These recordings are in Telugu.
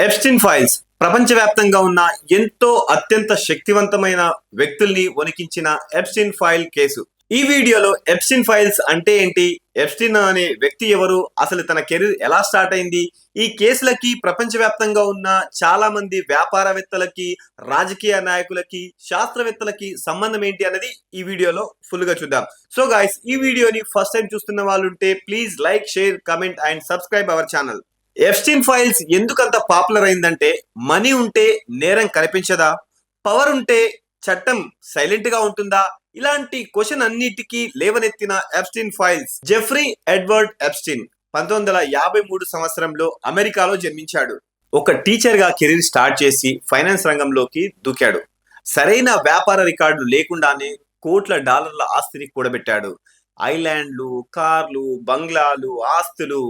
ఎప్స్టీన్ ఫైల్స్ ప్రపంచవ్యాప్తంగా ఉన్న ఎంతో అత్యంత శక్తివంతమైన వ్యక్తుల్ని వణికించిన ఎప్స్టీన్ ఫైల్ కేసు. ఈ వీడియోలో ఎప్స్టీన్ ఫైల్స్ అంటే ఏంటి, ఎప్స్టీన్ అనే వ్యక్తి ఎవరు, అసలు తన కెరీర్ ఎలా స్టార్ట్ అయింది, ఈ కేసులకి ప్రపంచవ్యాప్తంగా ఉన్న చాలా మంది వ్యాపారవేత్తలకి, రాజకీయ నాయకులకి, శాస్త్రవేత్తలకి సంబంధం ఏంటి అన్నది ఈ వీడియోలో ఫుల్ గా చూద్దాం. సో గైస్, ఈ వీడియోని ఫస్ట్ టైం చూస్తున్న వాళ్ళు ఉంటే please like, share, comment and subscribe our channel. Epstein files ఎందుకంత పాపులర్ అయిందంటే, మనీ ఉంటే నేరం కనిపించదా, పవర్ ఉంటే చట్టం సైలెంట్ గా ఉంటుందా, ఇలాంటి క్వశ్చన్ అన్నిటికీ లేవనెత్తిన Epstein files. Jeffrey Edward Epstein 1953 సంవత్సరంలో అమెరికాలో జన్మించాడు. ఒక టీచర్ గా కెరీర్ స్టార్ట్ చేసి ఫైనాన్స్ రంగంలోకి దూకాడు. సరైన వ్యాపార రికార్డులు లేకుండానే కోట్ల డాలర్ల ఆస్తిని కూడబెట్టాడు. ఐలాండ్లు, కార్లు, బంగ్లాలు, ఆస్తులు,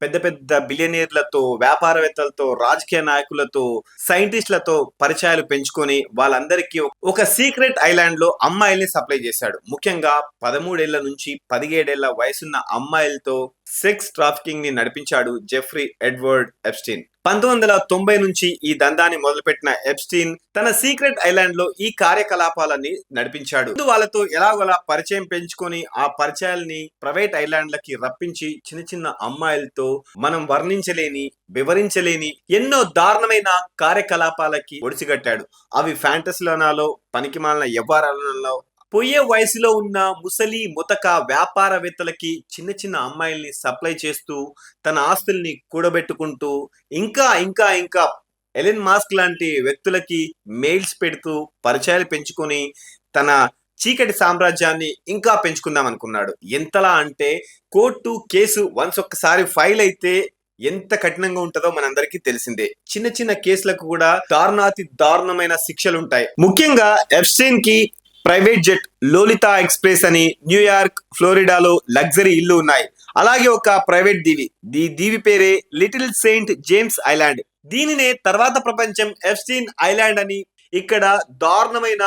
పెద్ద పెద్ద బిలియనీర్లతో, వ్యాపారవేత్తలతో, రాజకీయ నాయకులతో, సైంటిస్టులతో పరిచయాలు పెంచుకొని వాళ్ళందరికీ ఒక సీక్రెట్ ఐలాండ్ లో అమ్మాయిల్ని సప్లై చేశాడు. ముఖ్యంగా 13 ఏళ్ల నుంచి 17 ఏళ్ల వయసున్న అమ్మాయిలతో సెక్స్ ట్రాఫికింగ్ ని నడిపించాడు జెఫ్రీ ఎడ్వర్డ్ ఎప్స్టీన్. 1990 నుంచి ఈ దందాన్ని మొదలుపెట్టిన ఎప్స్టీన్ తన సీక్రెట్ ఐలాండ్ లో ఈ కార్యకలాపాలని నడిపించాడు. వాళ్ళతో ఎలాగోలా పరిచయం పెంచుకొని ఆ పరిచయాల్ని ప్రైవేట్ ఐలాండ్లకి రప్పించి చిన్న చిన్న అమ్మాయిలతో మనం వర్ణించలేని, వివరించలేని ఎన్నో దారుణమైన కార్యకలాపాలకి ఒడిసిగట్టాడు. అవి ఫ్యాంటసీలోనాలో, పనికిమాలిన వ్యవహారాలలో, పోయే వయసులో ఉన్న ముసలి ముతక వ్యాపారవేత్తలకి చిన్న చిన్న అమ్మాయిల్ని సప్లై చేస్తూ తన ఆస్తుల్ని కూడబెట్టుకుంటూ ఇంకా ఇంకా ఇంకా ఎలెన్ మాస్క్ లాంటి వ్యక్తులకి మెయిల్స్ పెడుతూ పరిచయాలు పెంచుకొని తన చీకటి సామ్రాజ్యాన్ని ఇంకా పెంచుకుందాం అనుకున్నాడు. ఎంతలా అంటే, కోర్టు కేసు వన్స్ ఒక్కసారి ఫైల్ అయితే ఎంత కఠినంగా ఉంటుందో మనందరికీ తెలిసిందే. చిన్న చిన్న కేసులకు కూడా దారుణాతి దారుణమైన శిక్షలు ఉంటాయి. ముఖ్యంగా ఎప్స్టీన్ కి ప్రైవేట్ జెట్ లోలితా ఎక్స్ప్రెస్ అని న్యూయార్క్, ఫ్లోరిడాలో లగ్జరీ ఇల్లు ఉన్నాయి. అలాగే ఒక ప్రైవేట్ దీవి, దీవి పేరే లిటిల్ సెయింట్ జేమ్స్ ఐలాండ్. దీనినే తర్వాత ప్రపంచం ఎప్స్టీన్ ఐలాండ్ అని, ఇక్కడ దారుణమైన,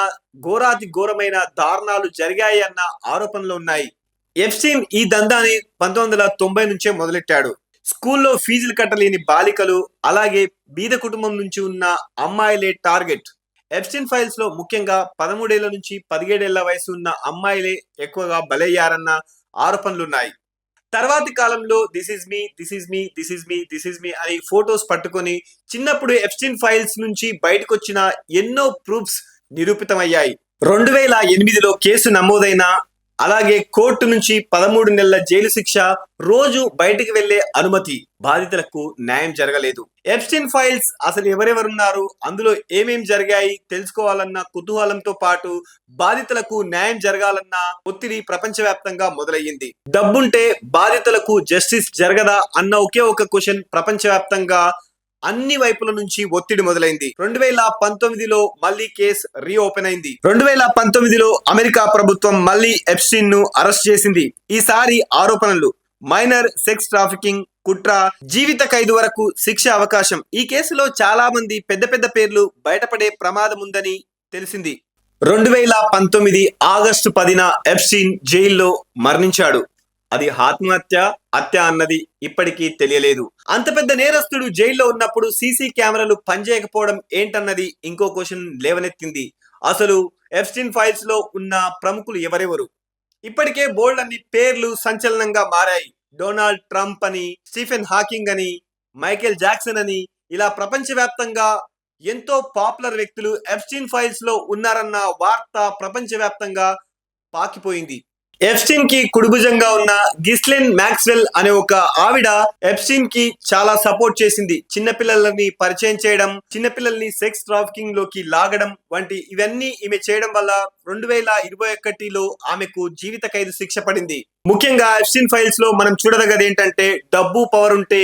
ఘోరాతి ఘోరమైన దారుణాలు జరిగాయి అన్న ఆరోపణలు ఉన్నాయి. ఎప్స్టీన్ ఈ దందాని 1990 నుంచే మొదలెట్టాడు. స్కూల్లో ఫీజులు కట్టలేని బాలికలు, అలాగే బీద కుటుంబం నుంచి ఉన్న అమ్మాయిలే టార్గెట్. ఎప్స్టీన్ ఫైల్స్ లో ముఖ్యంగా 13 ఏళ్ల నుంచి 17 ఏళ్ల వయసు ఉన్న అమ్మాయిలే ఎక్కువగా బలయ్యారన్న ఆరోపణలున్నాయి. తర్వాతి కాలంలో this is me, this is me, this is me, this is me అని ఫోటోస్ పట్టుకొని చిన్నప్పుడు ఎప్స్టీన్ ఫైల్స్ నుంచి బయటకు వచ్చిన ఎన్నో ప్రూఫ్స్ నిరూపితమయ్యాయి. 2008లో కేసు నమోదైన, అలాగే కోర్టు నుంచి 13 నెలల జైలు శిక్ష, రోజు బయటికి వెళ్లే అనుమతి. బాధితులకు న్యాయం జరగలేదు. ఎప్స్టీన్ ఫైల్స్ అసలు ఎవరెవరున్నారు, అందులో ఏమేం జరిగాయి తెలుసుకోవాలన్న కుతూహలంతో పాటు బాధితులకు న్యాయం జరగాలన్న ఒత్తిడి ప్రపంచవ్యాప్తంగా మొదలయ్యింది. డబ్బుంటే బాధితులకు జస్టిస్ జరగదా అన్న ఒకే ఒక క్వశ్చన్ ప్రపంచవ్యాప్తంగా అన్ని వైపుల నుంచి ఒత్తిడి మొదలైంది. 2019లో మళ్ళీ కేసు రీఓపెన్ అయింది. 2019లో అమెరికా ప్రభుత్వం మళ్ళీ ఎప్స్టీన్ ను అరెస్ట్ చేసింది. ఈసారి ఆరోపణలు మైనర్ సెక్స్ ట్రాఫికింగ్, కుట్ర, జీవిత ఖైదు వరకు శిక్ష అవకాశం. ఈ కేసులో చాలా మంది పెద్ద పెద్ద పేర్లు బయటపడే ప్రమాదం ఉందని తెలిసింది. 2019 ఆగస్టు 10న ఎప్స్టీన్ జైల్లో మరణించాడు. అది ఆత్మహత్య, హత్య అన్నది ఇప్పటికీ తెలియలేదు. అంత పెద్ద నేరస్తుడు జైల్లో ఉన్నప్పుడు సీసీ కెమెరాలు పనిచేయకపోవడం ఏంటన్నది ఇంకో క్వశ్చన్ లేవనెత్తింది. అసలు ఎప్స్టీన్ ఫైల్స్ లో ఉన్న ప్రముఖులు ఎవరెవరు? ఇప్పటికే బోల్డ్ అన్ని పేర్లు సంచలనంగా మారాయి. డొనాల్డ్ ట్రంప్ అని, స్టీఫెన్ హాకింగ్ అని, మైకేల్ జాక్సన్ అని, ఇలా ప్రపంచవ్యాప్తంగా ఎంతో పాపులర్ వ్యక్తులు ఎప్స్టీన్ ఫైల్స్ లో ఉన్నారన్న వార్త ప్రపంచవ్యాప్తంగా పాకిపోయింది. ఎప్స్టీన్ కి కుడిభుజంగా ఉన్న గిస్లెన్ మ్యాక్స్వెల్ అనే ఒక ఆవిడ ఎప్స్టీన్ కి చాలా సపోర్ట్ చేసింది. చిన్నపిల్లలని పరిచయం చేయడం, చిన్నపిల్లల్ని సెక్స్ ట్రాఫికింగ్ లోకి లాగడం వంటి ఇవన్నీ ఈమె చేయడం వల్ల 2021లో ఆమెకు జీవిత ఖైదు శిక్ష పడింది. ముఖ్యంగా ఎప్స్టీన్ ఫైల్స్ లో మనం చూడదగ్గది ఏంటంటే, డబ్బు, పవర్ ఉంటే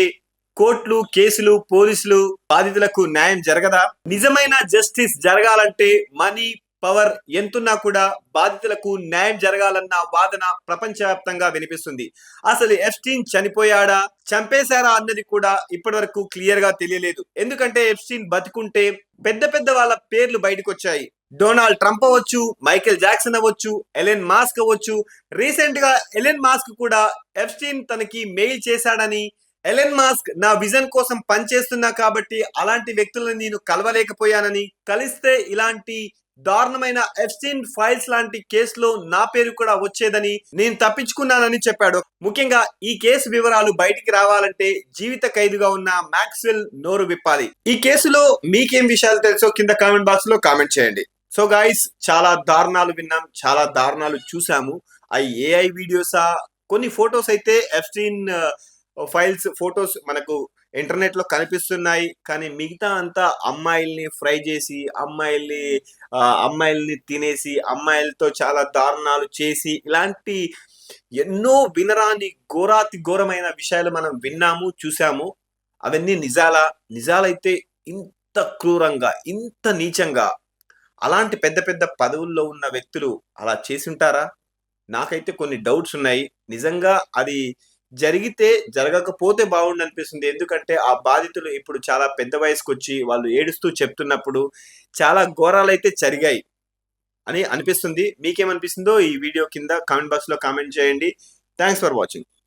కోర్టులు, కేసులు, పోలీసులు, బాధితులకు న్యాయం జరగదా? నిజమైన జస్టిస్ జరగాలంటే మనీ, పవర్ ఎంతున్నా కూడా బాధితులకు న్యాయం జరగాలన్న వాదన ప్రపంచవ్యాప్తంగా వినిపిస్తుంది. అసలు ఎప్స్టీన్ చనిపోయాడా, చంపేశారా అన్నది కూడా ఇప్పటి వరకు క్లియర్ గా తెలియలేదు. ఎందుకంటే ఎప్స్టీన్ బతికుంటే పెద్ద పెద్ద వాళ్ళ పేర్లు బయటకు వచ్చాయి. డొనాల్డ్ ట్రంప్ అవ్వచ్చు, మైకేల్ జాక్సన్ అవ్వచ్చు, ఎలెన్ మాస్క్ అవ్వచ్చు. రీసెంట్ గా ఎలెన్ మాస్క్ కూడా ఎప్స్టీన్ తనకి మెయిల్ చేశాడని, ఎలన్ మాస్క్ నా విజన్ కోసం పనిచేస్తున్నా కాబట్టి అలాంటి వ్యక్తులను నేను కలవలేకపోయానని, కలిస్తే ఇలాంటి దారుణమైన ఎప్స్టీన్ ఫైల్స్ లాంటి కేసులో నా పేరు కూడా వచ్చేదని, నేను తప్పించుకున్నానని చెప్పాడు. ముఖ్యంగా ఈ కేసు వివరాలు బయటికి రావాలంటే జీవిత ఖైదుగా ఉన్న మ్యాక్స్వెల్ నోరు విప్పాలి. ఈ కేసులో మీకేం విషయాలు తెలుసో కింద కామెంట్ బాక్స్ లో కామెంట్ చేయండి. సో గైస్, చాలా దారుణాలు విన్నాం, చాలా దారుణాలు చూసాము. అవి ఏఐ వీడియోసా, కొన్ని ఫొటోస్ అయితే ఎప్స్టీన్ ఫైల్స్ ఫొటోస్ మనకు ఇంటర్నెట్ లో కనిపిస్తున్నాయి. కానీ మిగతా అంతా అమ్మాయిల్ని ఫ్రై చేసి, అమ్మాయిల్ని తినేసి, అమ్మాయిలతో చాలా దారుణాలు చేసి, ఇలాంటి ఎన్నో వినరాని ఘోరాతి ఘోరమైన విషయాలు మనం విన్నాము, చూసాము. అవన్నీ నిజాలైతే ఇంత క్రూరంగా, ఇంత నీచంగా అలాంటి పెద్ద పెద్ద పదవుల్లో ఉన్న వ్యక్తులు అలా చేసుంటారా? నాకైతే కొన్ని డౌట్స్ ఉన్నాయి. నిజంగా అది జరిగితే జరగకపోతే బాగుండనిపిస్తుంది. ఎందుకంటే ఆ బాధితులు ఇప్పుడు చాలా పెద్ద వయసుకొచ్చి వాళ్ళు ఏడుస్తూ చెప్తున్నప్పుడు చాలా ఘోరాలైతే జరిగాయి అని అనిపిస్తుంది. మీకేమనిపిస్తుందో ఈ వీడియో కింద కామెంట్ బాక్స్ లో కామెంట్ చేయండి. Thanks for watching.